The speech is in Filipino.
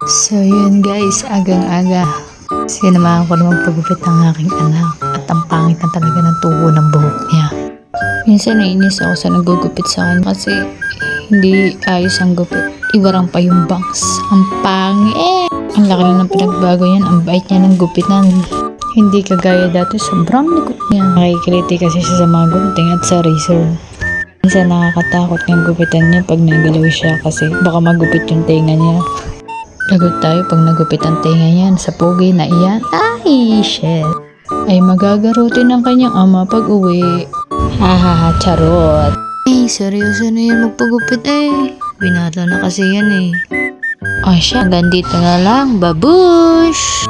So yun guys, agang-aga sinamahan ko na magpagupit ng aking anak at ang pangit na talaga ng tubo ng buhok niya. Minsan naiinis ako sa nagugupit sa akin kasi hindi ayos ang gupit. Ibarang pa yung bangs. Ang pangit! Ang laki na ng pinagbago yan. Ang bait niya ng gupitan. Hindi kagaya dati, sobrang likot niya. Nakikiliti kasi siya sa mga gunting at sa razor. Minsan nakakatakot ng gupitan niya pag nagalaw siya kasi baka magupit yung tenga niya. Lagot tayo pag nagupit ang tenga niyan sa pogi na iyan. Ay, shit! Ay magagarutin ng kanyang ama pag uwi. Hahaha, charot. Eh, seryoso na yan magpagupit eh. Binata na kasi yan eh. Ay siya, hanggang dito na lang. Babush!